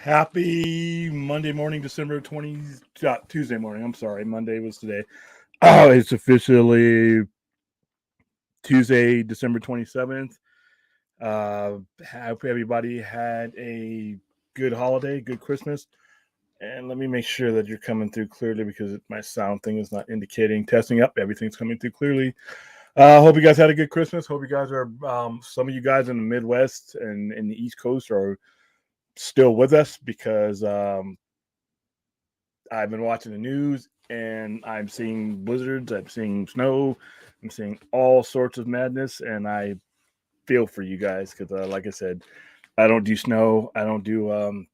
Happy Monday morning, December 20th, Tuesday morning. I'm sorry, Monday was today. It's officially Tuesday, December 27th. Hope everybody had a good holiday, good Christmas. And let me make sure that you're coming through clearly because my sound thing is not indicating. Testing up, everything's coming through clearly. Hope you guys had a good Christmas. Hope you guys are, some of you guys in the Midwest and in the East Coast are still with us because I've been watching the news and I'm seeing blizzards, I'm seeing snow, I'm seeing all sorts of madness, and I feel for you guys because, like I said, I don't do snow, I don't do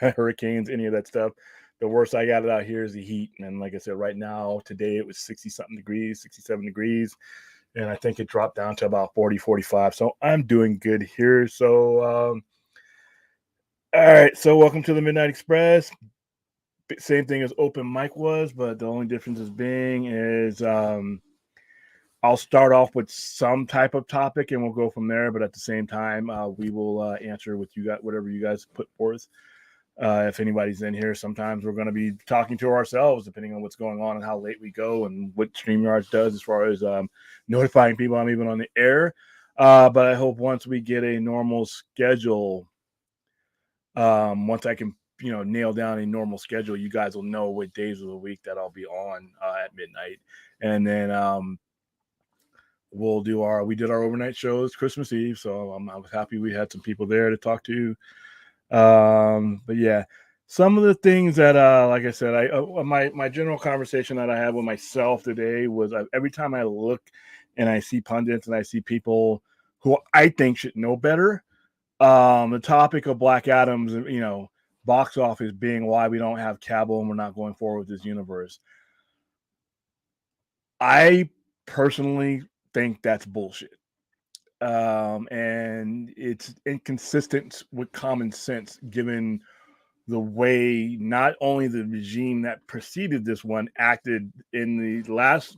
hurricanes, any of that stuff. The worst I got it out here is the heat, and like I said, right now, today it was 60 something degrees, 67 degrees, and I think it dropped down to about 40, 45. So I'm doing good here. So, all right. So welcome to the Midnight Express. Same thing as open mic was, but the only difference is I'll start off with some type of topic and we'll go from there. But at the same time, we will answer with you guys whatever you guys put forth. If anybody's in here, sometimes we're going to be talking to ourselves, depending on what's going on and how late we go and what StreamYard does as far as notifying people I'm even on the air. But I hope once we get a normal schedule, once I can nail down a normal schedule, you guys will know what days of the week that I'll be on at midnight, and then we did our overnight shows Christmas Eve, so I was happy we had some people there to talk to. But yeah, some of the things that like I said, my general conversation that I had with myself today was every time I look and I see pundits and I see people who I think should know better. The topic of Black Adam's, box office being why we don't have Cavill and we're not going forward with this universe. I personally think that's bullshit. And it's inconsistent with common sense given the way not only the regime that preceded this one acted in the last,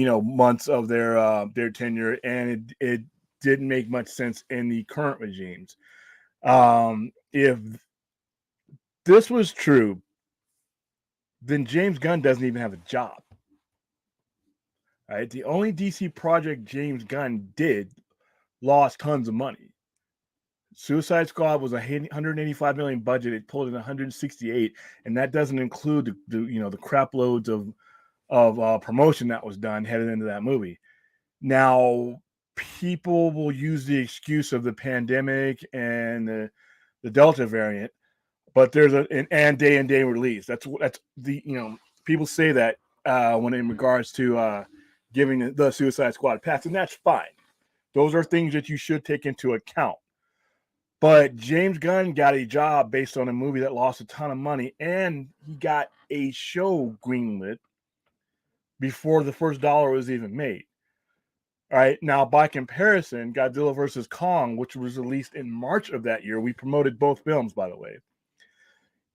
months of their tenure, and it didn't make much sense in the current regimes. If this was true, then James Gunn doesn't even have a job. All right, the only DC project James Gunn did lost tons of money. Suicide Squad was a 185 million budget. It pulled in 168, and that doesn't include the crap loads of promotion that was done headed into that movie. Now, people will use the excuse of the pandemic and the Delta variant, but there's an day and day release. That's the people say that when in regards to giving the Suicide Squad pass, and that's fine. Those are things that you should take into account. But James Gunn got a job based on a movie that lost a ton of money, and he got a show greenlit before the first dollar was even made. All right. Now, by comparison, Godzilla vs. Kong, which was released in March of that year, we promoted both films, by the way.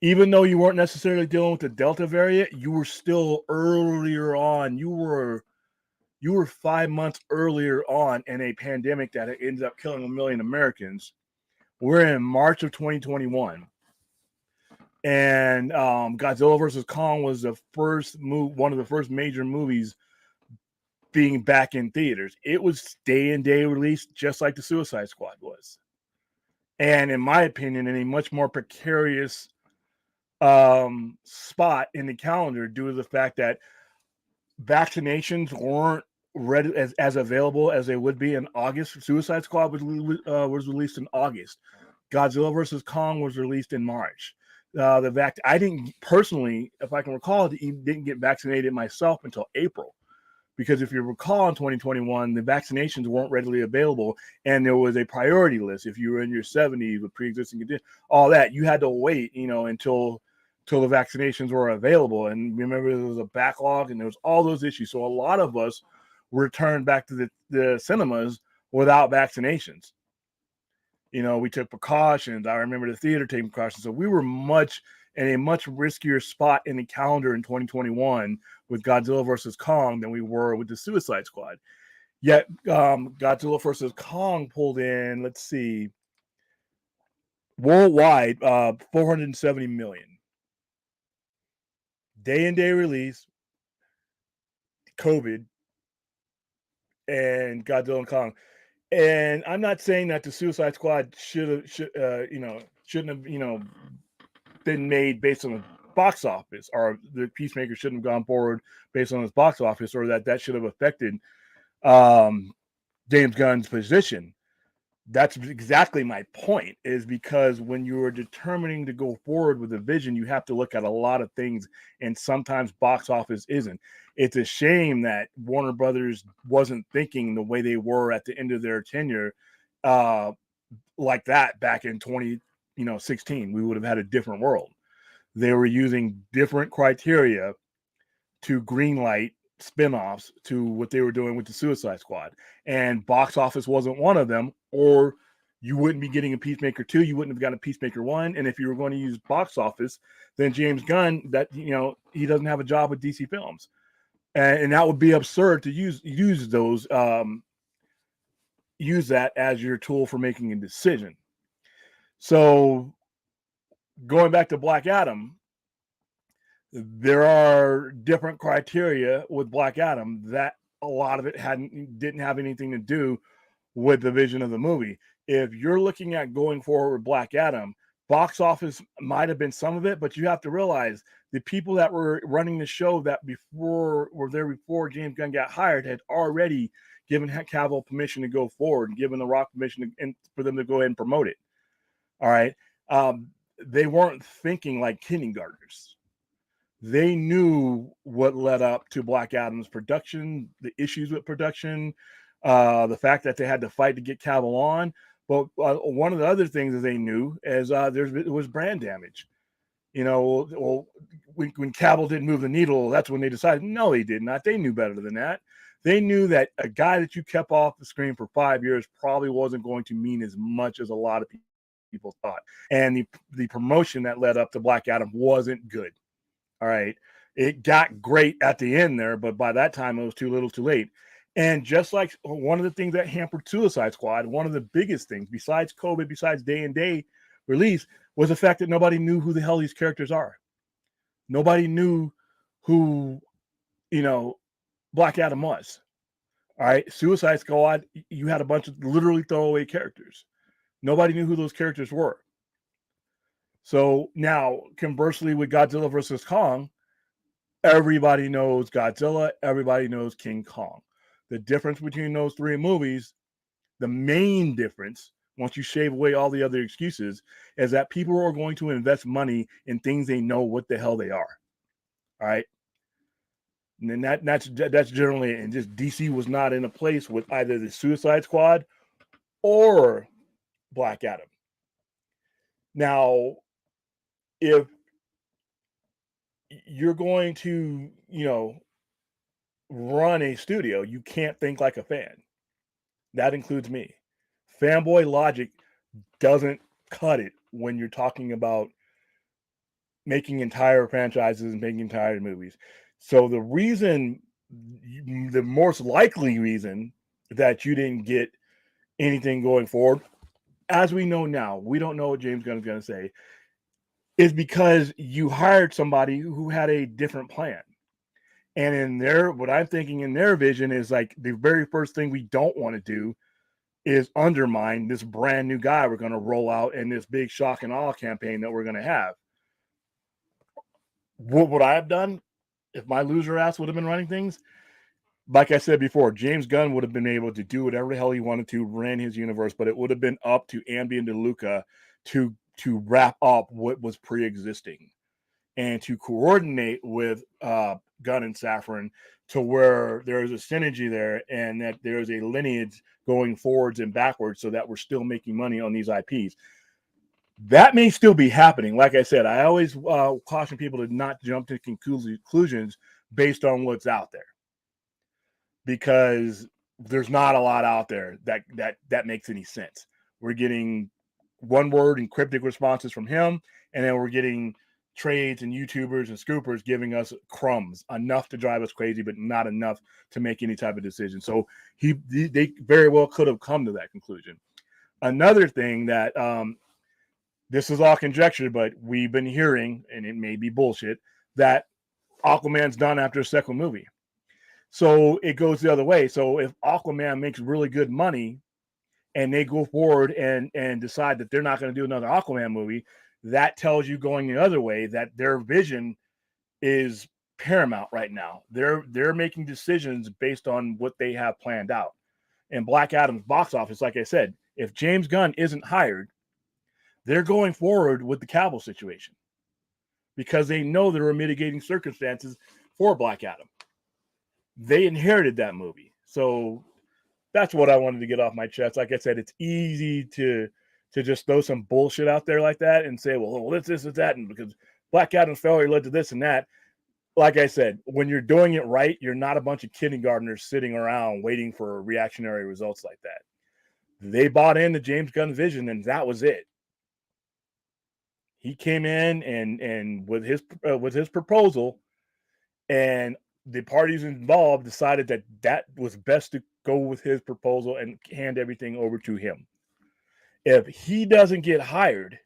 Even though you weren't necessarily dealing with the Delta variant, you were still earlier on. You were 5 months earlier on in a pandemic that ended up killing 1 million Americans. We're in March of 2021. And Godzilla vs. Kong was one of the first major movies being back in theaters. It was day and day release, just like the Suicide Squad was. And in my opinion, in a much more precarious spot in the calendar due to the fact that vaccinations weren't ready as available as they would be in August. Suicide Squad was released in August. Godzilla vs. Kong was released in March. I didn't personally, if I can recall, didn't get vaccinated myself until April. Because if you recall, in 2021, the vaccinations weren't readily available, and there was a priority list. If you were in your 70s with pre-existing conditions, all that, you had to wait, until the vaccinations were available. And remember, there was a backlog, and there was all those issues. So a lot of us returned back to the cinemas without vaccinations. We took precautions. I remember the theater taking precautions. So we were in a much riskier spot in the calendar in 2021 with Godzilla vs. Kong than we were with the Suicide Squad. Yet Godzilla vs. Kong pulled in, let's see, Worldwide, 470 million. Day and day release, COVID, and Godzilla and Kong. And I'm not saying that the Suicide Squad shouldn't have, been made based on the box office, or the Peacemaker shouldn't have gone forward based on his box office, or that should have affected James Gunn's position. That's exactly my point, is because when you are determining to go forward with a vision, you have to look at a lot of things, and sometimes box office isn't. It's a shame that Warner Brothers wasn't thinking the way they were at the end of their tenure, like that back in 2016. We would have had a different world. They were using different criteria to greenlight spinoffs to what they were doing with the Suicide Squad, and box office wasn't one of them, or you wouldn't be getting a Peacemaker 2, you wouldn't have gotten a Peacemaker 1. And if you were going to use box office, then James Gunn, that he doesn't have a job with DC Films, and that would be absurd to use those use that as your tool for making a decision. So going back to Black Adam, there are different criteria with Black Adam that a lot of it didn't have anything to do with the vision of the movie. If you're looking at going forward with Black Adam, box office might have been some of it, but you have to realize the people that were running the show that were there before James Gunn got hired had already given Cavill permission to go forward and given The Rock permission for them to go ahead and promote it. All right. They weren't thinking like kindergartners. They knew what led up to Black Adam's production, the issues with production, the fact that they had to fight to get Cavill on. But one of the other things that they knew is there was brand damage. When Cavill didn't move the needle, that's when they decided, no, he did not. They knew better than that. They knew that a guy that you kept off the screen for 5 years probably wasn't going to mean as much as a lot of people thought. And the promotion that led up to Black Adam wasn't good. All right. It got great at the end there, but by that time it was too little too late. And just like one of the things that hampered Suicide Squad, one of the biggest things besides COVID, besides day and day release, was the fact that nobody knew who the hell these characters are. Nobody knew who, Black Adam was. All right. Suicide Squad, you had a bunch of literally throwaway characters. Nobody knew who those characters were. So now, conversely, with Godzilla versus Kong, everybody knows Godzilla, everybody knows King Kong. The difference between those three movies, the main difference, once you shave away all the other excuses, is that people are going to invest money in things they know what the hell they are. All right. And then that's generally it. And just DC was not in a place with either the Suicide Squad or Black Adam. Now, if you're going to, run a studio, you can't think like a fan. That includes me. Fanboy logic doesn't cut it when you're talking about making entire franchises and making entire movies. So the most likely reason that you didn't get anything going forward, as we know now, we don't know what James Gunn is going to say, is because you hired somebody who had a different plan. And what I'm thinking in their vision is like the very first thing we don't want to do is undermine this brand new guy we're going to roll out in this big shock and awe campaign that we're going to have. What would I have done if my loser ass would have been running things? Like I said before, James Gunn would have been able to do whatever the hell he wanted to, ran his universe, but it would have been up to Ambi and DeLuca to wrap up what was pre-existing and to coordinate with Gunn and Safran to where there is a synergy there and that there is a lineage going forwards and backwards so that we're still making money on these IPs. That may still be happening. Like I said, I always caution people to not jump to conclusions based on what's out there, because there's not a lot out there that makes any sense. We're getting one word and cryptic responses from him, and then we're getting trades and YouTubers and scoopers giving us crumbs, enough to drive us crazy, but not enough to make any type of decision. So they very well could have come to that conclusion. Another thing that this is all conjecture, but we've been hearing, and it may be bullshit, that Aquaman's done after a second movie. So it goes the other way. So if Aquaman makes really good money and they go forward and decide that they're not going to do another Aquaman movie, that tells you going the other way that their vision is paramount right now. They're making decisions based on what they have planned out. And Black Adam's box office, like I said, if James Gunn isn't hired, they're going forward with the Cavill situation because they know there are mitigating circumstances for Black Adam. They inherited that movie. So that's what I wanted to get off my chest. Like I said, it's easy to just throw some bullshit out there like that and say, well, this, that, and because Black Adam's failure led to this and that. Like I said, when you're doing it right, you're not a bunch of kindergartners sitting around waiting for reactionary results like that. They bought into James Gunn's vision, and that was it. He came in and with his proposal, and the parties involved decided that was best to go with his proposal and hand everything over to him. If he doesn't get hired,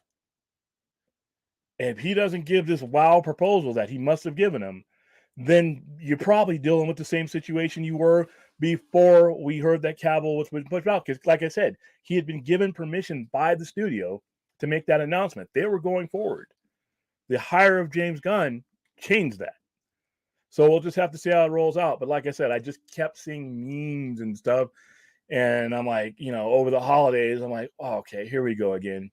if he doesn't give this wow proposal that he must have given him, then you're probably dealing with the same situation you were before we heard that Cavill was pushed out. Because, like I said, he had been given permission by the studio to make that announcement. They were going forward. The hire of James Gunn changed that. So we'll just have to see how it rolls out. But like I said, I just kept seeing memes and stuff. And I'm like, over the holidays, I'm like, oh, okay, here we go again.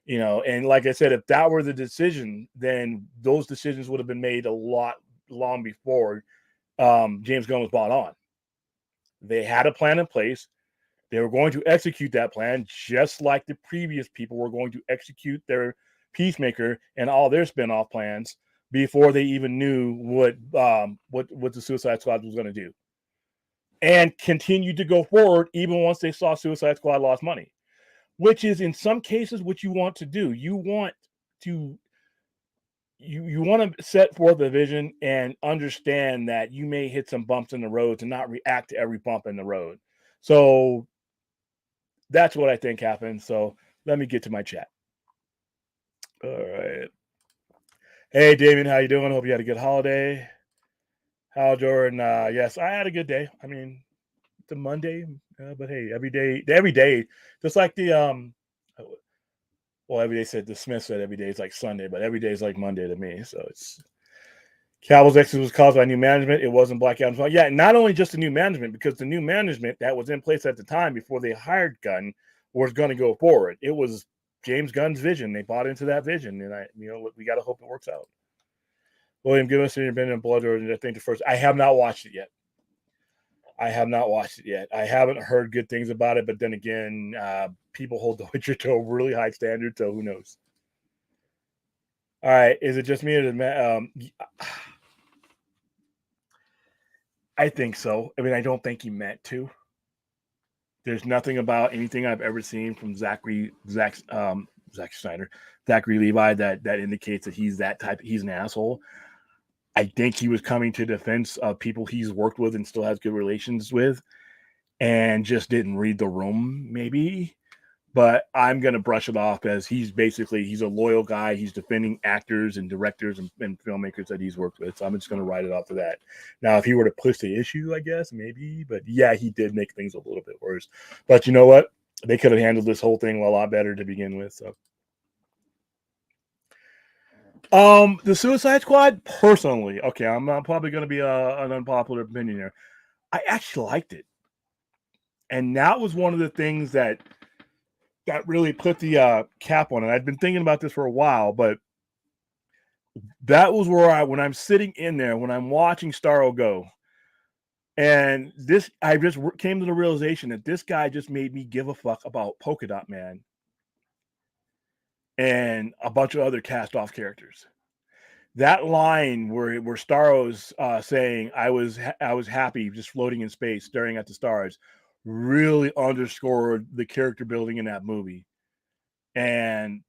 And like I said, if that were the decision, then those decisions would have been made a lot long before James Gunn was brought on. They had a plan in place. They were going to execute that plan just like the previous people were going to execute their Peacemaker and all their spinoff plans before they even knew what the Suicide Squad was going to do, and continued to go forward even once they saw Suicide Squad lost money, which is in some cases what you want to do. You want to set forth a vision and understand that you may hit some bumps in the road to not react to every bump in the road. So that's what I think happened. So let me get to my chat. All right. Hey, Damien, how you doing? Hope you had a good holiday. Hal Jordan, yes, I had a good day. I mean, it's a Monday, but hey, every day, just like every day said the Smith said every day is like Sunday, but every day is like Monday to me. So it's Cowboys' exit was caused by new management. It wasn't Black Adam's fault. Yeah, not only just the new management, because the new management that was in place at the time before they hired Gunn was going to go forward. It was James Gunn's vision. They bought into that vision, and we got to hope it works out. William Gibbons, been in Blood Order. I think the first. I have not watched it yet. I haven't heard good things about it, but then again, people hold The Witcher to a really high standard, so who knows? All right, is it just me or I think so. I mean, I don't think he meant to. There's nothing about anything I've ever seen from Zack Snyder, Zachary Levi that indicates that he's that type. He's an asshole. I think he was coming to defense of people he's worked with and still has good relations with, and just didn't read the room, maybe. But I'm going to brush it off as he's a loyal guy. He's defending actors and directors and filmmakers that he's worked with. So I'm just going to write it off for that. Now, if he were to push the issue, I guess, maybe. But yeah, he did make things a little bit worse. But you know what? They could have handled this whole thing a lot better to begin with. So. The Suicide Squad, personally, okay, I'm probably going to be an unpopular opinion here. I actually liked it. And that was one of the things that really put the cap on it. I'd been thinking about this for a while, but that was where when I'm sitting in there, when I'm watching Starro go, and I just came to the realization that this guy just made me give a fuck about Polka Dot Man and a bunch of other cast-off characters. That line where Starro's saying, I was happy just floating in space, staring at the stars, really underscored the character building in that movie. And,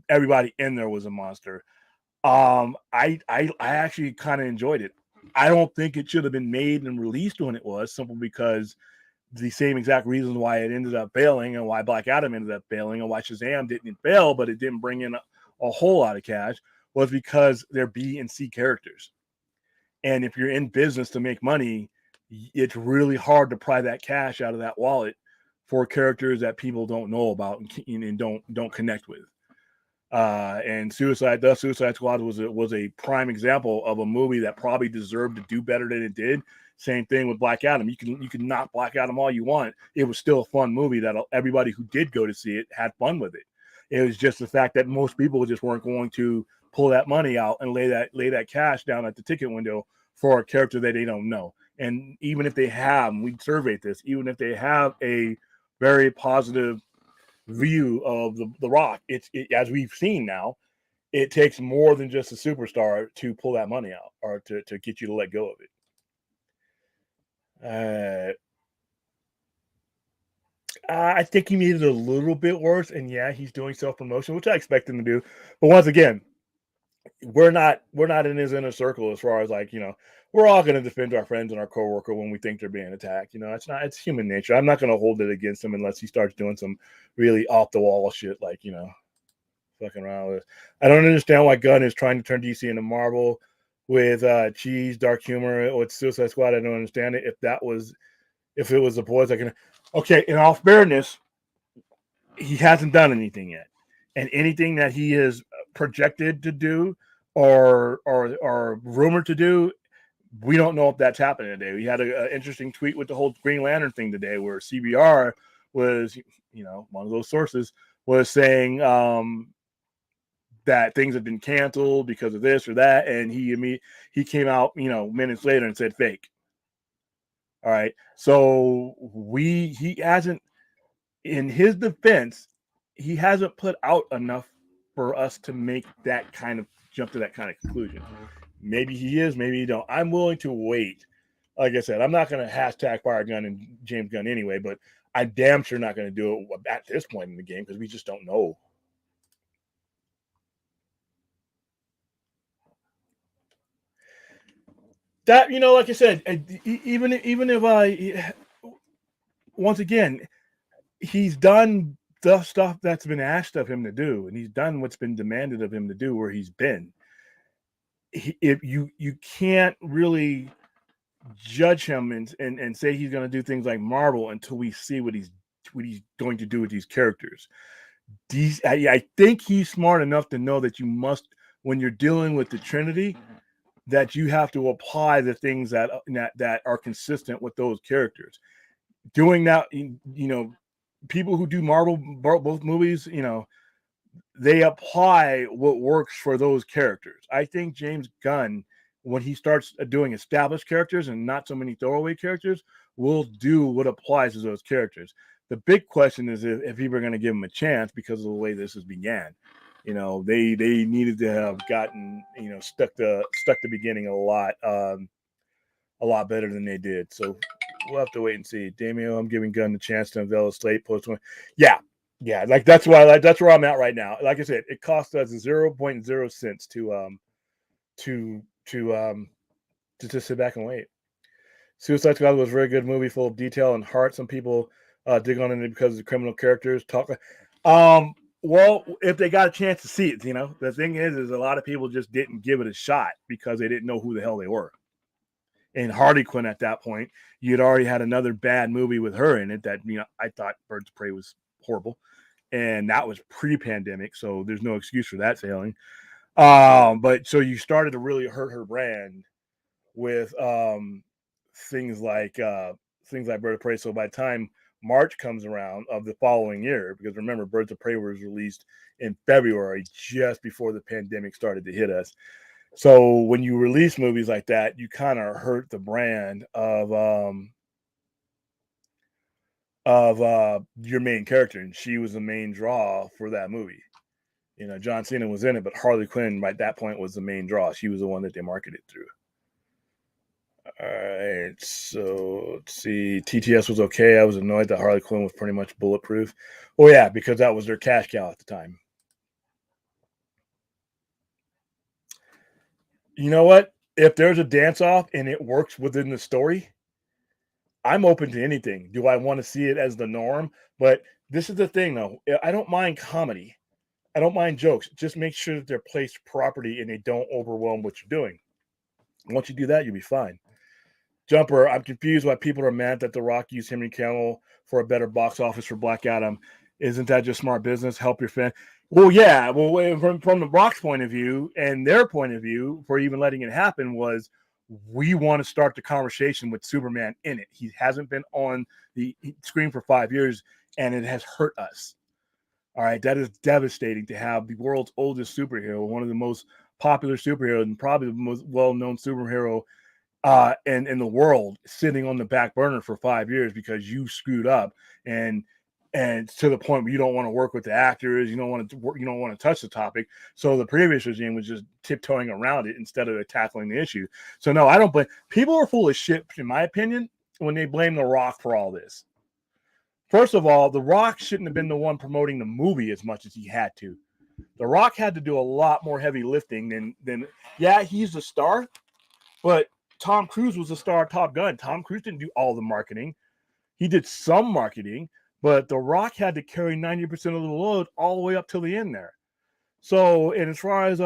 everybody in there was a monster. I actually kind of enjoyed it. I don't think it should have been made and released when it was, simply because the same exact reasons why it ended up failing and why Black Adam ended up failing and why Shazam didn't fail, but it didn't bring in a whole lot of cash, was because they're B and C characters. And if you're in business to make money, it's really hard to pry that cash out of that wallet for characters that people don't know about and don't connect with. And the Suicide Squad was a prime example of a movie that probably deserved to do better than it did. Same thing with Black Adam. You can knock Black Adam all you want. It was still a fun movie that everybody who did go to see it had fun with it. It was just the fact that most people just weren't going to pull that money out and lay that cash down at the ticket window for a character that they don't know. And even if they have, we surveyed this, even if they have a very positive view of the Rock, as we've seen now, it takes more than just a superstar to pull that money out or to get you to let go of it. I think he made it a little bit worse, and yeah, he's doing self-promotion, which I expect him to do. But once again, we're not in his inner circle as far as we're all going to defend our friends and our coworker when we think they're being attacked. It's human nature. I'm not going to hold it against him unless he starts doing some really off the wall shit, fucking around with. I don't understand why Gunn is trying to turn DC into Marvel with cheese, dark humor, with Suicide Squad. I don't understand it. If it was the boys, okay. In all fairness, he hasn't done anything yet, and anything that he is projected to do or rumored to do, we don't know if that's happening today. We had an interesting tweet with the whole Green Lantern thing today, where CBR was, one of those sources was saying that things have been canceled because of this or that, and he came out, minutes later and said fake. All right, so he hasn't, in his defense, he hasn't put out enough for us to make that kind of jump to that kind of conclusion. Maybe he is, maybe he don't. I'm willing to wait. Like I said, I'm not going to hashtag fire Gunn and James Gunn anyway, but I'm damn sure not going to do it at this point in the game because we just don't know. That, like I said, even if once again, he's done the stuff that's been asked of him to do, and he's done what's been demanded of him to do where he's been. If you can't really judge him and say he's going to do things like Marvel until we see what he's going to do with these characters. I think he's smart enough to know that you must, when you're dealing with the Trinity, that you have to apply the things that are consistent with those characters. Doing that, people who do Marvel both movies, they apply what works for those characters. I think James Gunn, when he starts doing established characters and not so many throwaway characters, will do what applies to those characters. The big question is if people are going to give him a chance because of the way this has began. They needed to have gotten, stuck the beginning a lot better than they did. So we'll have to wait and see. Damien, I'm giving Gunn the chance to unveil a slate post one. Yeah. That's where I'm at right now. Like I said, it cost us 0.0 cents to just sit back and wait. Suicide Squad was a very good movie, full of detail and heart. Some people dig on it because of the criminal characters. Well, if they got a chance to see it, the thing is a lot of people just didn't give it a shot because they didn't know who the hell they were. And Harley Quinn at that point, you'd already had another bad movie with her in it that, I thought Birds of Prey was horrible. And that was pre-pandemic, so there's no excuse for that failing. But so you started to really hurt her brand with things like Birds of Prey. So by the time March comes around of the following year, because remember, Birds of Prey was released in February, just before the pandemic started to hit us. So when you release movies like that, you kind of hurt the brand of your main character, and she was the main draw for that movie. John Cena was in it, but Harley Quinn at that point was the main draw. She was the one that they marketed through. All right, so let's see. TTS was okay. I was annoyed that Harley Quinn was pretty much bulletproof. Oh yeah, because that was their cash cow at the time. You know what? If there's a dance off and it works within the story, I'm open to anything. Do I want to see it as the norm? But this is the thing, though. I don't mind comedy. I don't mind jokes. Just make sure that they're placed properly and they don't overwhelm what you're doing. Once you do that, you'll be fine. Jumper, I'm confused why people are mad that The Rock used Henry Cavill for a better box office for Black Adam. Isn't that just smart business? Help your fan. Well, yeah. Well, from The Rock's point of view and their point of view for even letting it happen was we want to start the conversation with Superman in it. He hasn't been on the screen for 5 years, and it has hurt us. All right, that is devastating to have the world's oldest superhero, one of the most popular superheroes, and probably the most well-known superhero in the world, sitting on the back burner for 5 years because you screwed up and to the point where you don't want to work with the actors, you don't want to work, you don't want to touch the topic. So the previous regime was just tiptoeing around it instead of tackling the issue. So no, I don't blame people are full of shit, in my opinion, when they blame The Rock for all this. First of all, The Rock shouldn't have been the one promoting the movie as much as he had to. The Rock had to do a lot more heavy lifting than yeah, he's the star, but Tom Cruise was the star of Top Gun. Tom Cruise didn't do all the marketing. He did some marketing, but The Rock had to carry 90% of the load all the way up till the end there. So, and as far as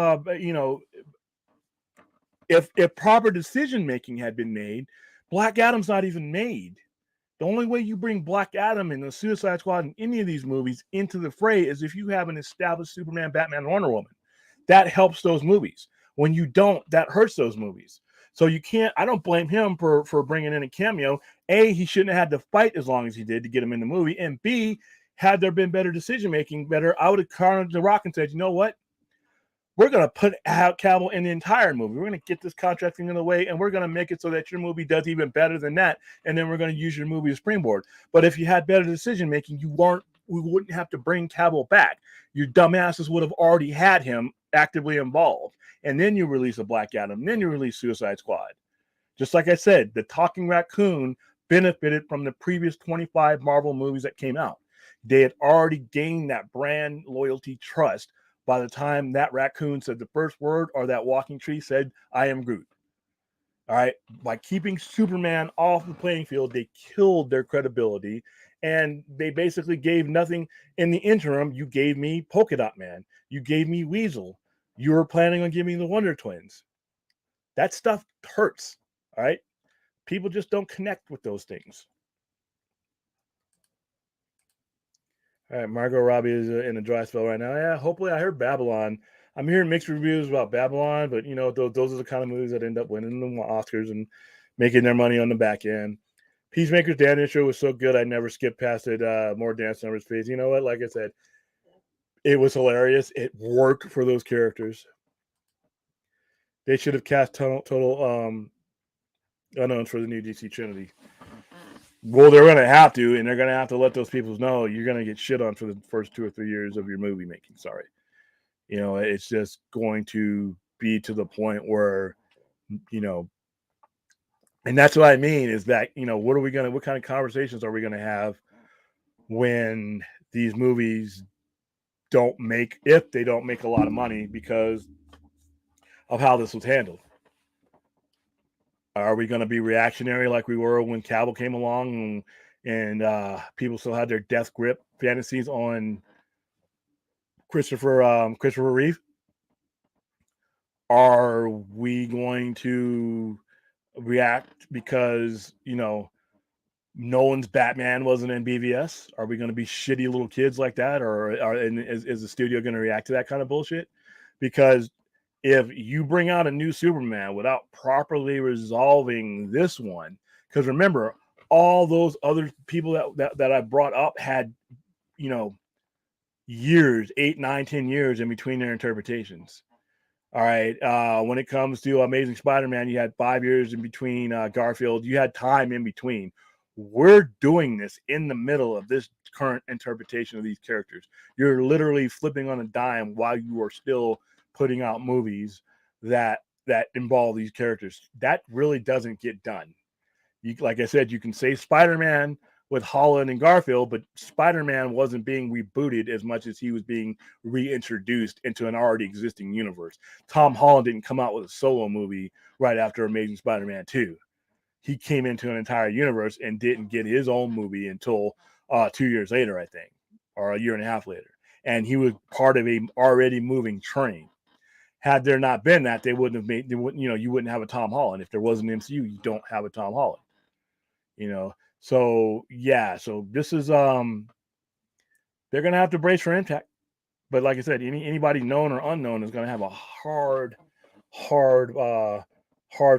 if proper decision making had been made, Black Adam's not even made. The only way you bring Black Adam and the Suicide Squad and any of these movies into the fray is if you have an established Superman, Batman, Wonder Woman. That helps those movies. When you don't, that hurts those movies. So you can't. I don't blame him for bringing in a cameo. A, he shouldn't have had to fight as long as he did to get him in the movie. And B, had there been better decision making, I would have cornered The Rock and said, you know what? We're going to put out Cavill in the entire movie. We're going to get this contract thing in the way, and we're going to make it so that your movie does even better than that. And then we're going to use your movie as springboard. But if you had better decision making, we wouldn't have to bring Cavill back. Your dumbasses would have already had him actively involved. And then you release a Black Adam. Then you release Suicide Squad. Just like I said, the Talking Raccoon benefited from the previous 25 Marvel movies that came out. They had already gained that brand loyalty trust by the time that raccoon said the first word or that walking tree said, I am Groot. All right. By keeping Superman off the playing field, they killed their credibility. And they basically gave nothing in the interim. You gave me Polka Dot Man. You gave me Weasel. You were planning on giving me the Wonder Twins. That stuff hurts. All right. People just don't connect with those things. All right, Margot Robbie is in a dry spell right now. Yeah, hopefully I heard Babylon. I'm hearing mixed reviews about Babylon, but those are the kind of movies that end up winning the Oscars and making their money on the back end. Peacemaker's Dan intro was so good I never skipped past it. More dance numbers, please. You know what? Like I said, it was hilarious. It worked for those characters. They should have cast total unknowns for the new DC Trinity. Well, they're going to have to, and they're going to have to let those people know you're going to get shit on for the first 2 or 3 years of your movie making. Sorry. It's just going to be to the point where, and that's what I mean is that, what kind of conversations are we going to have when these movies if they don't make a lot of money because of how this was handled? Are we going to be reactionary like we were when Cavill came along and people still had their death grip fantasies on Christopher Reeve? Are we going to react because Nolan's Batman wasn't in BVS? Are we going to be shitty little kids like that, or is the studio going to react to that kind of bullshit? Because if you bring out a new Superman without properly resolving this one, because remember, all those other people that I brought up had, years, 8, 9, 10 years in between their interpretations. All right. When it comes to Amazing Spider-Man, you had 5 years in between Garfield. You had time in between. We're doing this in the middle of this current interpretation of these characters. You're literally flipping on a dime while you are still putting out movies that involve these characters. That really doesn't get done. Like I said, you can say Spider-Man with Holland and Garfield, but Spider-Man wasn't being rebooted as much as he was being reintroduced into an already existing universe. Tom Holland didn't come out with a solo movie right after Amazing Spider-Man 2. he came into an entire universe and didn't get his own movie until 2 years later, I think, or a year and a half later. And he was part of a already moving train. Had there not been that, they wouldn't have made, you wouldn't have a Tom Holland. If there was an MCU, you don't have a Tom Holland, So yeah, so this is, they're going to have to brace for impact. But like I said, anybody known or unknown is going to have a hard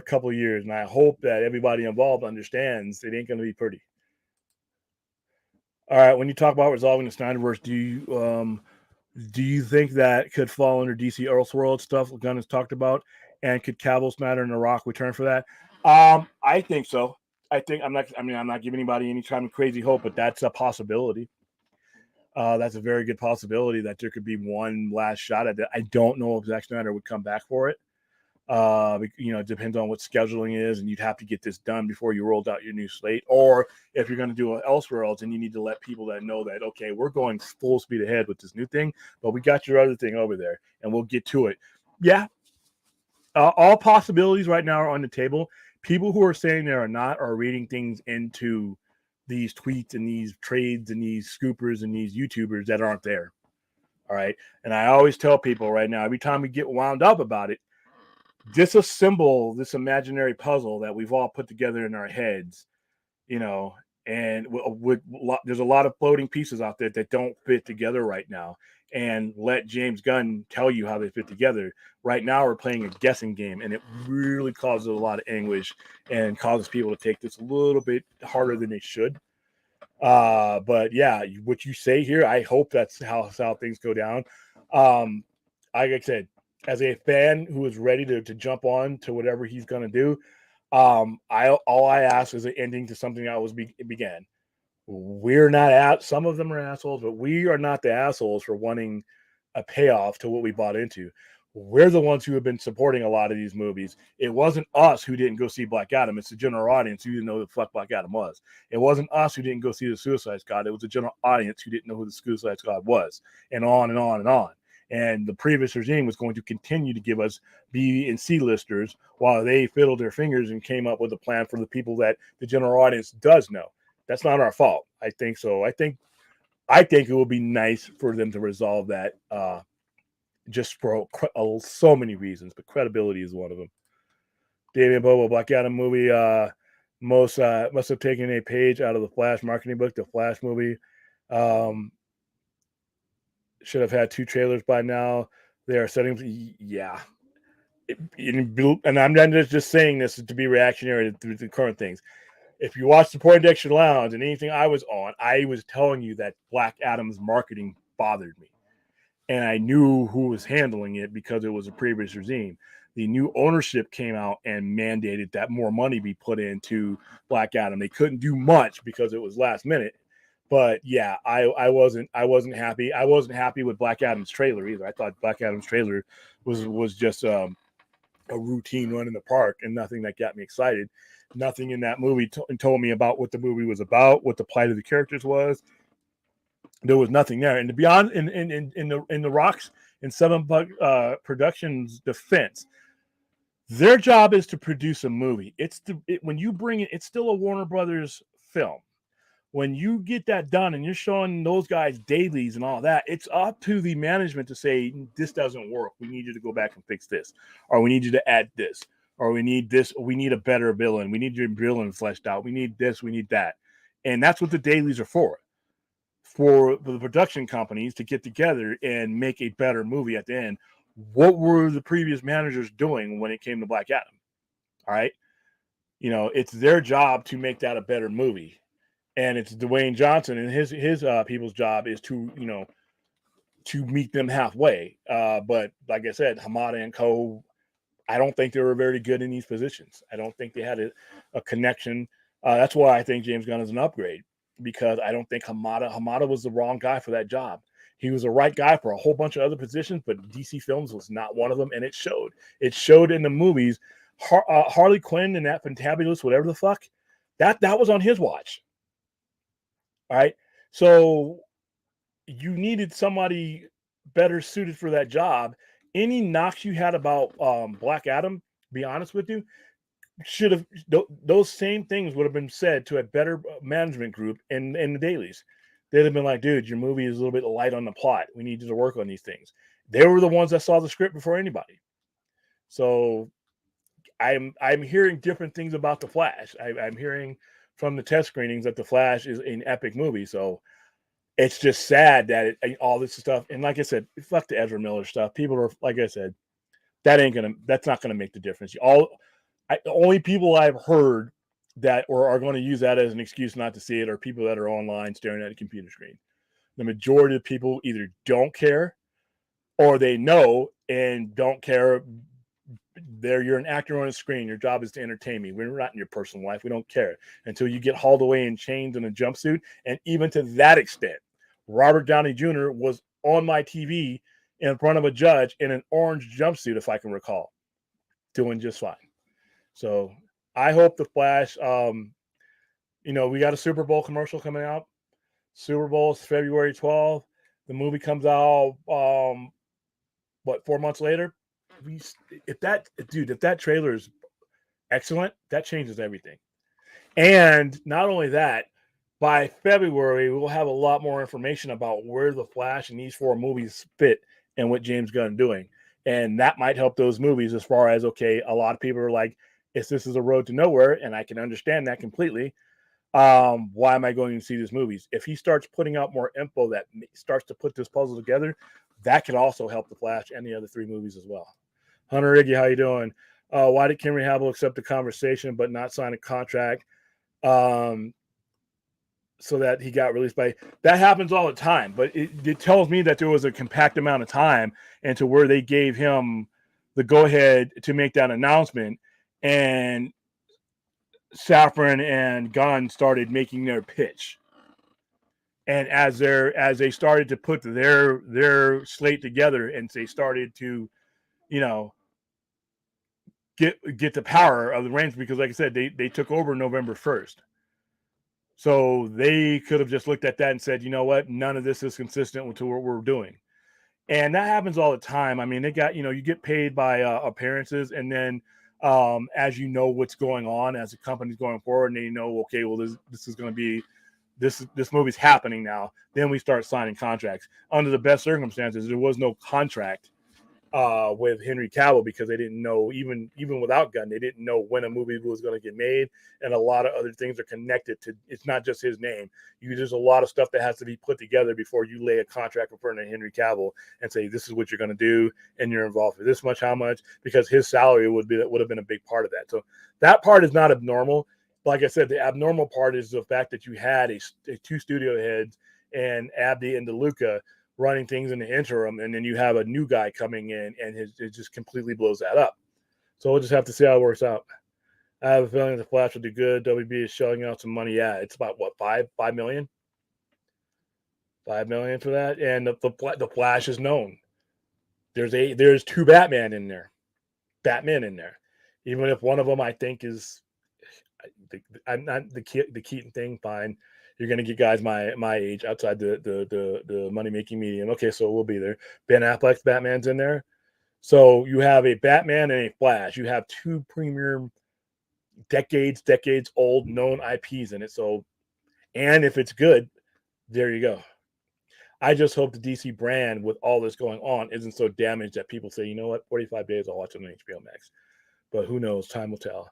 couple of years. And I hope that everybody involved understands it ain't going to be pretty. All right. When you talk about resolving the Snyderverse, do you think that could fall under DC Elseworld stuff Gunn has talked about? And could Cavill, Snyder, and The Rock return for that? I think so. I'm not giving anybody any kind of crazy hope, but that's a possibility. That's a very good possibility that there could be one last shot at it. I don't know if Zack Snyder would come back for it. It depends on what scheduling is, and you'd have to get this done before you rolled out your new slate. Or if you're going to do Elseworlds, and you need to let people that know that, okay, we're going full speed ahead with this new thing, but we got your other thing over there, and we'll get to it. Yeah. All possibilities right now are on the table. People who are saying there are not are reading things into these tweets and these trades and these scoopers and these YouTubers that aren't there. All right. And I always tell people right now, every time we get wound up about it, disassemble this imaginary puzzle that we've all put together in our heads, and there's a lot of floating pieces out there that don't fit together right now, and let James Gunn tell you how they fit together. Right now, we're playing a guessing game, and it really causes a lot of anguish and causes people to take this a little bit harder than they should. But yeah, what you say here, I hope that's how things go down. Like I said, as a fan who is ready to jump on to whatever he's going to do, all I ask is an ending to something that was began. We're not some of them are assholes, but we are not the assholes for wanting a payoff to what we bought into. We're the ones who have been supporting a lot of these movies. It wasn't us who didn't go see Black Adam. It's the general audience who didn't know who the fuck Black Adam was. It wasn't us who didn't go see the Suicide Squad. It was the general audience who didn't know who the Suicide Squad was, and on and on and on. And the previous regime was going to continue to give us B and C listers while they fiddled their fingers and came up with a plan for the people that the general audience does know. That's not our fault. I think so. I think it would be nice for them to resolve that, just for so many reasons, but credibility is one of them. David Bobo, Black Adam movie, must have taken a page out of the Flash marketing book. The Flash movie should have had 2 trailers by now. They are setting, yeah. And I'm not just saying this to be reactionary to the current things. If you watch the Poindexter Lounge and anything I was on, I was telling you that Black Adam's marketing bothered me. And I knew who was handling it because it was a previous regime. The new ownership came out and mandated that more money be put into Black Adam. They couldn't do much because it was last minute. But yeah, I wasn't happy. I wasn't happy with Black Adam's trailer either. I thought Black Adam's trailer was just a routine run in the park and nothing that got me excited. Nothing in that movie told me about what the movie was about, what the plight of the characters was. There was nothing there. And to be honest, in the Rock's and Seven Productions defense, their job is to produce a movie. When you bring it, it's still a Warner Brothers film. When you get that done and you're showing those guys dailies and all that, it's up to the management to say, this doesn't work. We need you to go back and fix this. Or we need you to add this. Or we need this. We need a better villain. We need your villain fleshed out. We need this. We need that. And that's what the dailies are for the production companies to get together and make a better movie at the end. What were the previous managers doing when it came to Black Adam? All right. It's their job to make that a better movie. And it's Dwayne Johnson and his people's job is to meet them halfway. But like I said, Hamada and co, I don't think they were very good in these positions. I don't think they had a connection. That's why I think James Gunn is an upgrade, because I don't think Hamada was the wrong guy for that job. He was the right guy for a whole bunch of other positions, but DC Films was not one of them, and it showed. It showed in the movies. Harley Quinn and that Fantabulous, whatever the fuck, that was on his watch. All right. So you needed somebody better suited for that job. Any knocks you had about Black Adam, be honest with you, should have those same things would have been said to a better management group in the dailies. They'd have been like, dude, your movie is a little bit light on the plot. We need you to work on these things. They were the ones that saw the script before anybody. So I'm hearing different things about the Flash. I'm hearing from the test screenings that the Flash is an epic movie. So it's just sad that all this stuff, and like I said, fuck the Ezra Miller stuff. People are, like I said, that's not gonna make the difference. The only people I've heard that or are going to use that as an excuse not to see it are people that are online staring at a computer screen. The majority of people either don't care or they know and don't care. You're an actor on a screen. Your job is to entertain me. We're not in your personal life. We don't care until you get hauled away in chains in a jumpsuit. And even to that extent, Robert Downey Jr. was on my TV in front of a judge in an orange jumpsuit, if I can recall, doing just fine. So I hope the Flash, we got a Super Bowl commercial coming out. Super Bowl is February 12th. The movie comes out, 4 months later? If that trailer is excellent, that changes everything. And not only that, by February, we'll have a lot more information about where the Flash and these 4 movies fit and what James Gunn is doing. And that might help those movies as far as, okay, a lot of people are like, this is a road to nowhere, and I can understand that completely. Why am I going to see these movies? If he starts putting out more info that starts to put this puzzle together, that could also help the Flash and the other 3 movies as well. Hunter Iggy, how you doing? Why did Henry Cavill accept the conversation but not sign a contract? So that he got released by that happens all the time, but it tells me that there was a compact amount of time and to where they gave him the go ahead to make that announcement, and Safran and Gunn started making their pitch. And as they started to put their slate together and they started to, get the power of the reins, because like I said, they took over November 1st. So they could have just looked at that and said, you know what, none of this is consistent with what we're doing. And that happens all the time. I mean, they got, you get paid by appearances, and then as you know what's going on as the company's going forward, and they know, okay, well, this is going to be, this movie's happening now. Then we start signing contracts. Under the best circumstances, there was no contract with Henry Cavill because they didn't know, even without Gunn, they didn't know when a movie was going to get made, and a lot of other things are connected to. It's not just his name. There's a lot of stuff that has to be put together before you lay a contract in front of Henry Cavill and say this is what you're going to do, and you're involved for this much, how much, because his salary would have been a big part of that. So that part is not abnormal. Like I said, the abnormal part is the fact that you had a 2 studio heads and Abdi and DeLuca running things in the interim, and then you have a new guy coming in, and it just completely blows that up. So we'll just have to see how it works out. I have a feeling the Flash will do good. WB is shelling out some money. Yeah, it's about what, $5 million? $5 million for that, and the Flash is known. There's 2 Batmen in there, even if one of them I think is. I'm not the Keaton thing. Fine, you're going to get guys my age outside the money making medium. Okay, so we'll be there. Ben Affleck's Batman's in there, so you have a Batman and a Flash. You have 2 premier decades old known IPs in it. So, and if it's good, there you go. I just hope the DC brand with all this going on isn't so damaged that people say, you know what, 45 days I'll watch it on HBO Max. But who knows? Time will tell.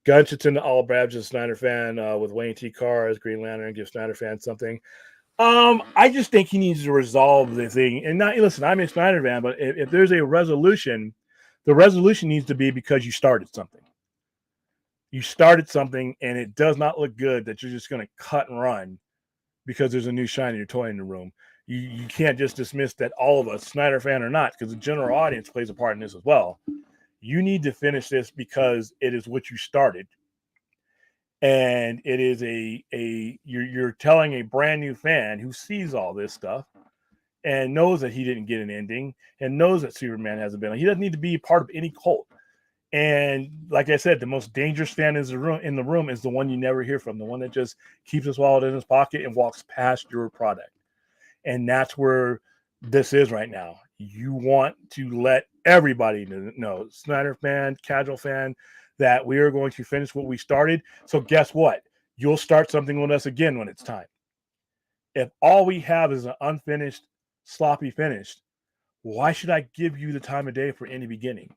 Gunchton to all Brabs, a Snyder fan with Wayne T. Carr as Green Lantern, give Snyder fans something. I just think he needs to resolve the thing. And not listen, I'm a Snyder fan, but if there's a resolution, the resolution needs to be because you started something. You started something, and it does not look good that you're just going to cut and run because there's a new shiny toy in the room. You can't just dismiss that all of us, Snyder fan or not, because the general audience plays a part in this as well. You need to finish this because it is what you started. And it is you're telling a brand new fan who sees all this stuff and knows that he didn't get an ending and knows that Superman hasn't been. He doesn't need to be part of any cult. And like I said, the most dangerous fan in the room is the one you never hear from, the one that just keeps his wallet in his pocket and walks past your product. And that's where this is right now. You want to let everybody know, Snyder fan, casual fan, that we are going to finish what we started. So guess what? You'll start something with us again when it's time. If all we have is an unfinished, sloppy finish, why should I give you the time of day for any beginning?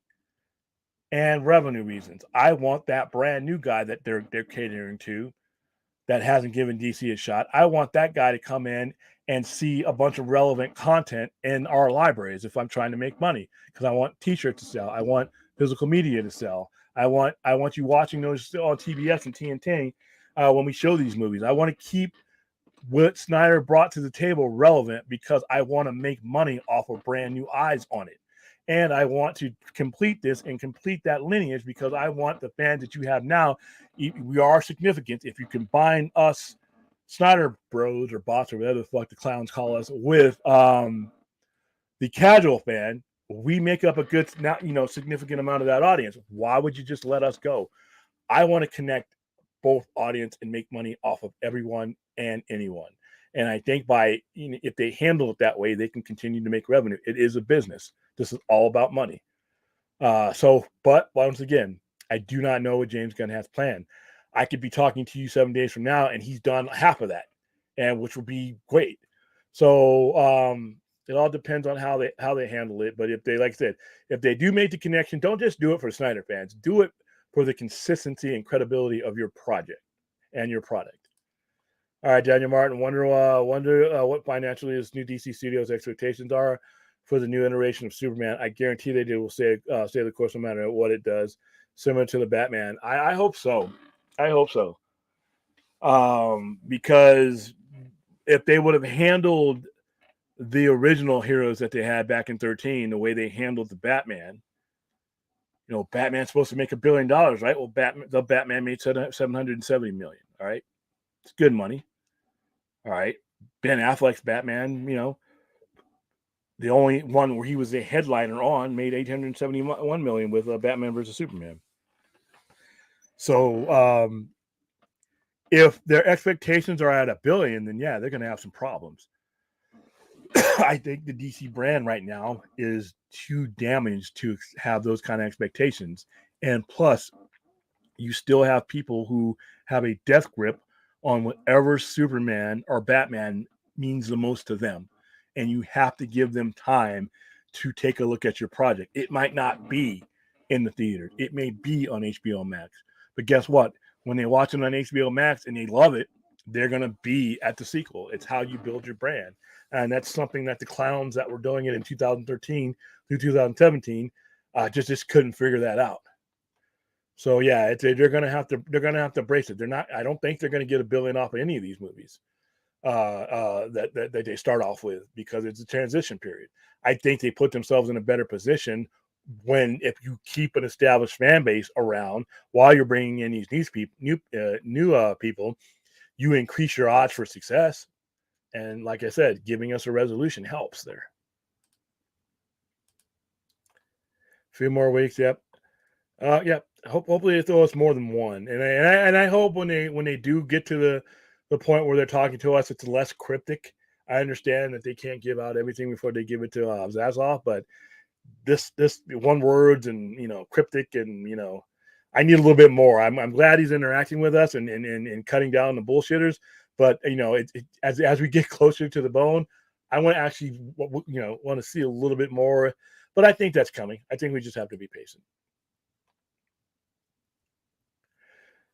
And revenue reasons. I want that brand new guy that they're catering to that hasn't given DC a shot. I want that guy to come in and see a bunch of relevant content in our libraries if I'm trying to make money, because I want t-shirts to sell. I want physical media to sell. I want you watching those on TBS and TNT when we show these movies. I want to keep what Snyder brought to the table relevant because I want to make money off of brand new eyes on it. And I want to complete this and complete that lineage because I want the fans that you have now. We are significant. If you combine us, Snyder Bros or bots or whatever the fuck the clowns call us, with the casual fan, we make up a good, significant amount of that audience. Why would you just let us go? I want to connect both audience and make money off of everyone and anyone. And I think if they handle it that way, they can continue to make revenue. It is a business. This is all about money. But once again, I do not know what James Gunn has planned. I could be talking to you 7 days from now, and he's done half of that, and which would be great. So it all depends on how they handle it. But if they, like I said, if they do make the connection, don't just do it for Snyder fans. Do it for the consistency and credibility of your project and your product. All right, Daniel Martin, wonder what financially his new DC Studios expectations are for the new iteration of Superman. I guarantee they will stay the course no matter what it does, similar to the Batman. I hope so. I hope so. Because if they would have handled the original heroes that they had back in 13, the way they handled the Batman, Batman's supposed to make $1 billion, right? Well, the Batman made $770 million. All right, it's good money. All right, Ben Affleck's Batman, the only one where he was a headliner on, made $871 million with Batman versus Superman. So if their expectations are at $1 billion, then yeah, they're going to have some problems. I think the DC brand right now is too damaged to have those kind of expectations. And plus, you still have people who have a death grip on whatever Superman or Batman means the most to them. And you have to give them time to take a look at your project. It might not be in the theater. It may be on HBO Max. But guess what? When they watch it on HBO Max and they love it, they're going to be at the sequel. It's how you build your brand. And that's something that the clowns that were doing it in 2013 through 2017 just couldn't figure that out. So yeah, they're going to have to brace it. I don't think they're going to get $1 billion off of any of these movies that they start off with, because it's a transition period. I think they put themselves in a better position if you keep an established fan base around while you're bringing in these new people, you increase your odds for success. And like I said, giving us a resolution helps there. A few more weeks, yep. Hopefully they throw us more than one, and I hope when they do get to the point where they're talking to us, it's less cryptic. I understand that they can't give out everything before they give it to Zaslav, but this one words and cryptic and I need a little bit more. I'm glad he's interacting with us and cutting down the bullshitters, but as we get closer to the bone, I want to actually want to see a little bit more. But I think that's coming. I think we just have to be patient.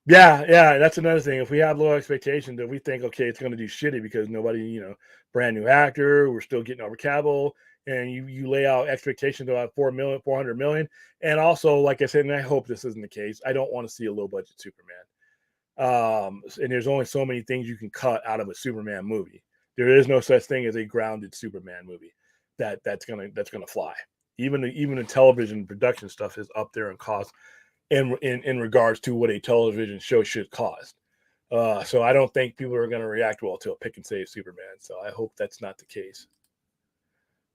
Yeah, that's another thing. If we have low expectations, if we think, okay, it's going to do shitty because nobody, brand new actor, we're still getting over Cavill, and you lay out expectations about 400 million. And also, like I said, and I hope this isn't the case, I don't want to see a low budget Superman. And there's only so many things you can cut out of a Superman movie. There is no such thing as a grounded Superman movie that's gonna fly. Even the television production stuff is up there in cost in regards to what a television show should cost. So I don't think people are going to react well to a pick and save Superman. So I hope that's not the case.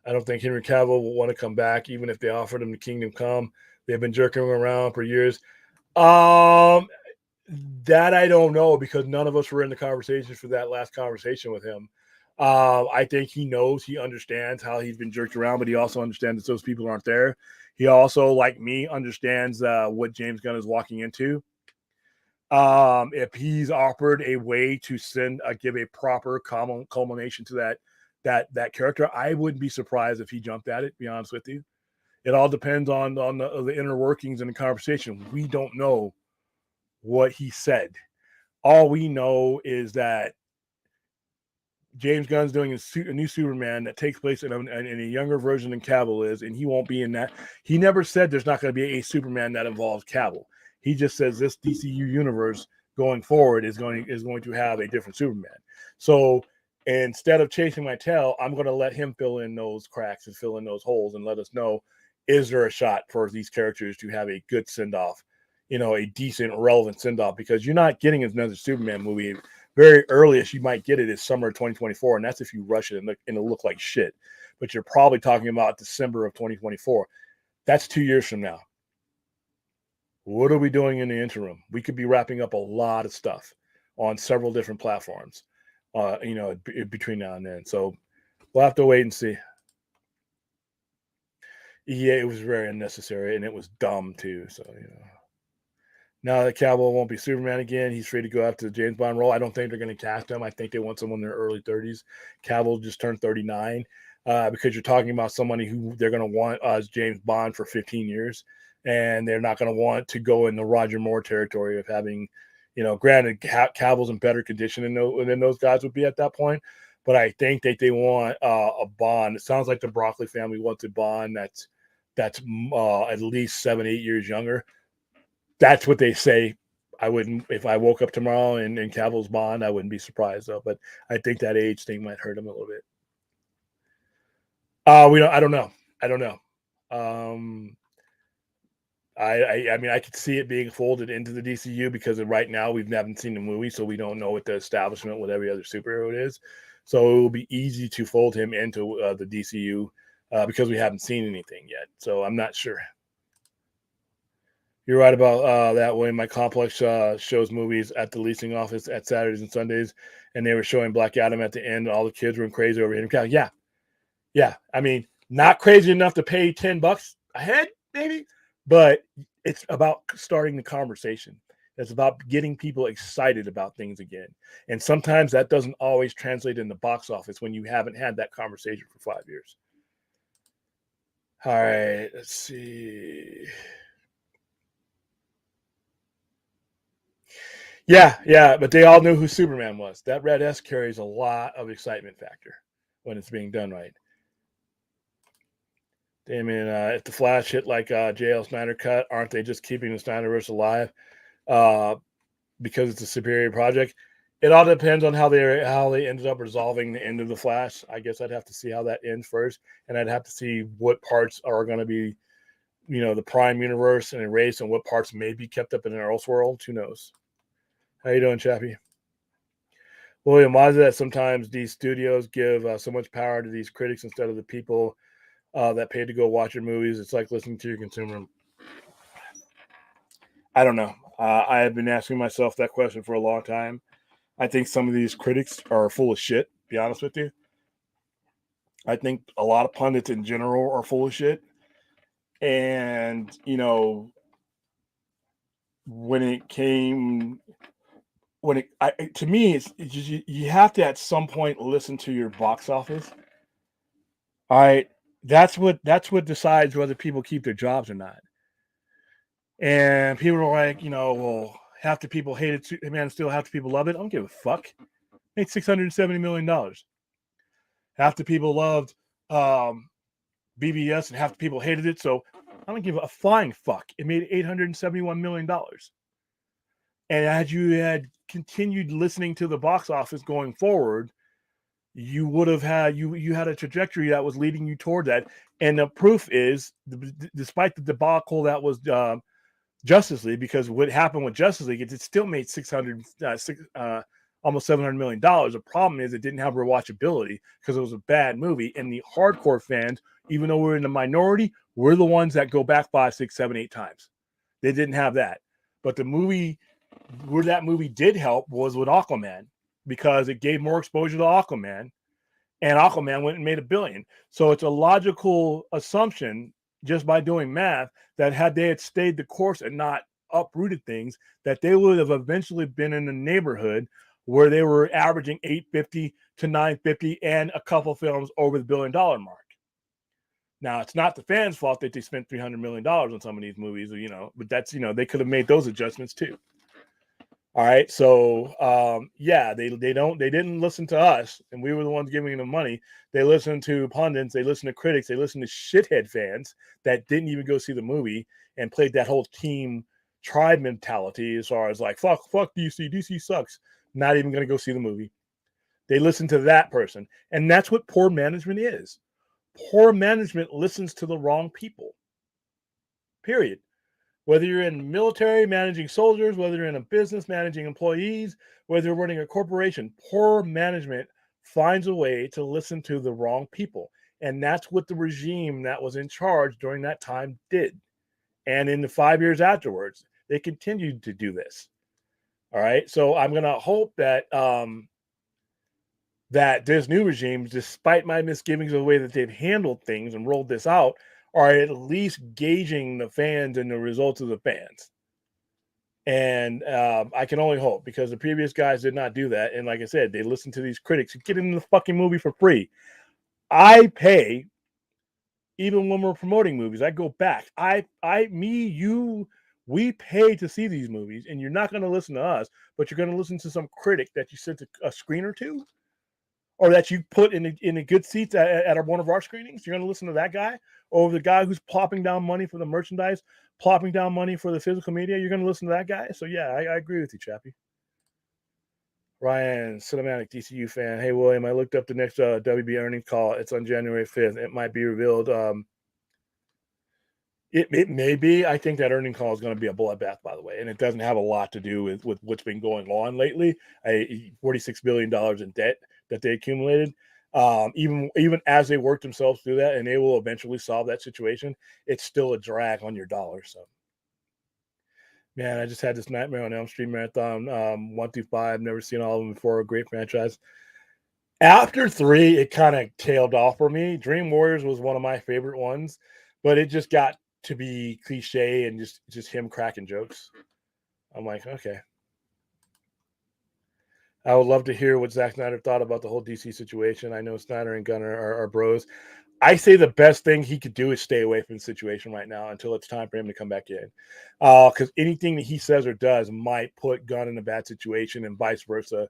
I don't think Henry Cavill will want to come back, even if they offered him the Kingdom Come. They've been jerking him around for years. That I don't know, because none of us were in the conversation for that last conversation with him. I think he knows, he understands how he's been jerked around, but he also understands that those people aren't there. He also, like me, understands what James Gunn is walking into. If he's offered a way to give a proper culmination to that character, I wouldn't be surprised if he jumped at it. To be honest with you, it all depends on the inner workings and the conversation. We don't know what he said. All we know is that James Gunn's doing a new Superman that takes place in a younger version than Cavill is, and he won't be in that. He never said there's not going to be a Superman that involves Cavill. He just says this DCU universe going forward is going to have a different Superman. So instead of chasing my tail, I'm going to let him fill in those cracks and fill in those holes and let us know, is there a shot for these characters to have a good send-off, a decent, relevant send-off, because you're not getting another Superman movie. Very earliest you might get it is summer of 2024, and that's if you rush it and it'll look like shit. But you're probably talking about December of 2024. That's 2 years from now. What are we doing in the interim? We could be wrapping up a lot of stuff on several different platforms, between now and then. So we'll have to wait and see. Yeah, it was very unnecessary, and it was dumb too. So, now that Cavill won't be Superman again, he's free to go after the James Bond role. I don't think they're going to cast him. I think they want someone in their early 30s. Cavill just turned 39, because you're talking about somebody who they're going to want as James Bond for 15 years. And they're not going to want to go in the Roger Moore territory of having, granted, Cavill's in better condition than those guys would be at that point. But I think that they want a Bond. It sounds like the Broccoli family wants a Bond that's at least 7-8 years younger. That's what they say. I wouldn't, if I woke up tomorrow and Cavill's Bond, I wouldn't be surprised though. But I think that age thing might hurt him a little bit. I don't know. I mean, I could see it being folded into the DCU because right now we haven't seen the movie, so we don't know what the establishment with every other superhero is. So it will be easy to fold him into the DCU because we haven't seen anything yet. So I'm not sure. You're right about that, William. My complex shows movies at the leasing office at Saturdays and Sundays, and they were showing Black Adam at the end. All the kids were crazy over him. Yeah. I mean, not crazy enough to pay $10 a head, maybe, but it's about starting the conversation. It's about getting people excited about things again. And sometimes that doesn't always translate in the box office when you haven't had that conversation for 5 years. All right, let's see. Yeah, but they all knew who Superman was. That red S carries a lot of excitement factor when it's being done right. I mean, if the Flash hit like J.L. Snyder cut, aren't they just keeping the Snyderverse alive because it's a superior project? It all depends on how they ended up resolving the end of the Flash. I guess I'd have to see how that ends first, and I'd have to see what parts are going to be, the Prime universe and erased, and what parts may be kept up in an Elseworld. Who knows? How you doing, Chappie? William, why is it that sometimes these studios give so much power to these critics instead of the people that paid to go watch your movies? It's like listening to your consumer. I don't know. I have been asking myself that question for a long time. I think some of these critics are full of shit, to be honest with you. I think a lot of pundits in general are full of shit. And, to me, it's just, you have to at some point listen to your box office. All right. That's what decides whether people keep their jobs or not. And people are like, well, half the people hated Man of Steel, half the people love it. I don't give a fuck. Made $670 million. Half the people loved BBS and half the people hated it. So I don't give a flying fuck. It made $871 million. And as you had continued listening to the box office going forward, you would have had you had a trajectory that was leading you toward that. And the proof is, despite the debacle that was Justice League, because what happened with Justice League is it still made almost $700 million. The problem is it didn't have rewatchability because it was a bad movie. And the hardcore fans, even though we're in the minority, we're the ones that go back 5, 6, 7, 8 times. They didn't have that. But the movie where that movie did help was with Aquaman, because it gave more exposure to Aquaman. and Aquaman went and made $1 billion. So it's a logical assumption just by doing math that had they had stayed the course and not uprooted things, that they would have eventually been in the neighborhood where they were averaging 850 to 950 and a couple films over the $1 billion mark. Now, it's not the fans' fault that they spent $300 million on some of these movies, but that's, they could have made those adjustments too. All right. So, they didn't listen to us, and we were the ones giving them money. They listened to pundits, they listened to critics, they listened to shithead fans that didn't even go see the movie and played that whole team tribe mentality as far as like, fuck DC sucks. Not even going to go see the movie. They listened to that person. And that's what poor management is. Poor management listens to the wrong people. Period. Whether you're in military managing soldiers, whether you're in a business managing employees, whether you're running a corporation, poor management finds a way to listen to the wrong people. And that's what the regime that was in charge during that time did. And in the 5 years afterwards, they continued to do this. All right. So I'm going to hope that that this new regime, despite my misgivings of the way that they've handled things and rolled this out, are at least gauging the fans and the results of the fans. And I can only hope, because the previous guys did not do that. And like I said, they listened to these critics and get into the fucking movie for free. I pay, even when we're promoting movies, I go back. We pay to see these movies, and you're not going to listen to us, but you're going to listen to some critic that you sent a screener to, or that you put in a good seats at one of our screenings. You're going to listen to that guy over the guy who's plopping down money for the merchandise, plopping down money for the physical media. You're going to listen to that guy. So yeah, I agree with you, Chappie. Ryan, cinematic DCU fan. Hey, William, I looked up the next WB earnings call. It's on January 5th. It might be revealed. It may be. I think that earning call is going to be a bloodbath, by the way, and it doesn't have a lot to do with what's been going on lately. $46 billion in debt that they accumulated. Even as they work themselves through that, and they will eventually solve that situation, it's still a drag on your dollar. So, man, I just had this Nightmare on Elm Street marathon, 1 through 5. Never seen all of them before. A great franchise. After 3, it kind of tailed off for me. Dream Warriors was one of my favorite ones, but it just got to be cliche and just him cracking jokes. I'm like, okay. I would love to hear what Zack Snyder thought about the whole DC situation. I know Snyder and Gunn are bros. I say the best thing he could do is stay away from the situation right now until it's time for him to come back in. Because anything that he says or does might put Gunn in a bad situation and vice versa.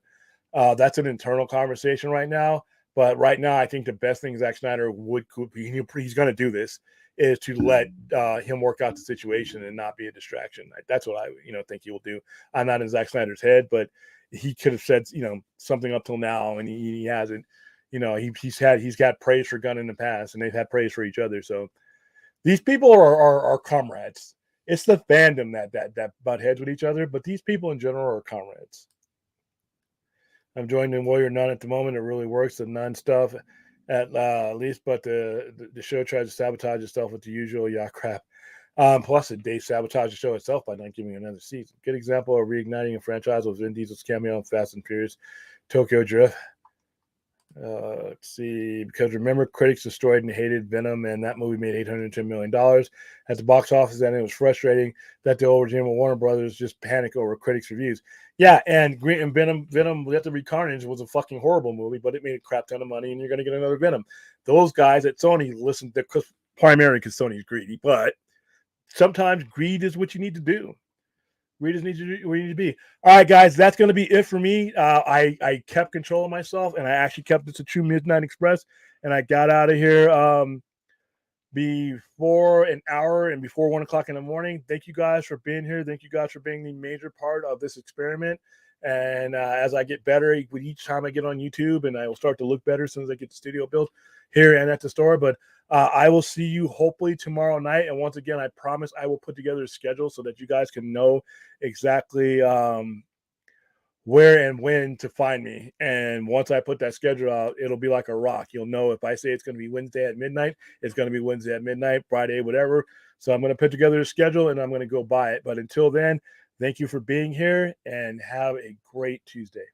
That's an internal conversation right now. But right now, I think the best thing Zack Snyder he's going to do this, is to let him work out the situation and not be a distraction. That's what I think he will do. I'm not in Zack Snyder's head, but he could have said something up till now, and he hasn't. He's got praise for Gunn in the past, and they've had praise for each other. So these people are comrades. It's the fandom that butt heads with each other, but these people in general are comrades. I'm joined in Warrior Nun at the moment. It really works. The Nun stuff at least, but the show tries to sabotage itself with the usual crap. Plus, they sabotage the show itself by not giving another season. Good example of reigniting a franchise was Vin Diesel's cameo in Fast and Furious Tokyo Drift. Let's see, because remember, critics destroyed and hated Venom, and that movie made $810 million at the box office, and it was frustrating that the old regime of Warner Brothers just panic over critics' reviews. Yeah, and Venom, Let There Be Carnage was a fucking horrible movie, but it made a crap ton of money, and you're going to get another Venom. Those guys at Sony listen to, primarily because Sony's greedy, but sometimes greed is what you need to do. We just need to where you need to be. All right, guys, that's going to be it for me. I kept control of myself, and I actually kept this a true Midnight Express, and I got out of here before an hour and before 1 o'clock in the morning. Thank you guys for being here. Thank you guys for being the major part of this experiment. And as I get better with each time I get on YouTube, and I will start to look better as soon as I get the studio built here and at the store. But I will see you hopefully tomorrow night. And once again, I promise I will put together a schedule so that you guys can know exactly where and when to find me. And once I put that schedule out, it'll be like a rock. You'll know if I say it's going to be Wednesday at midnight, it's going to be Wednesday at midnight, Friday, whatever. So I'm going to put together a schedule and I'm going to go buy it. But until then, thank you for being here and have a great Tuesday.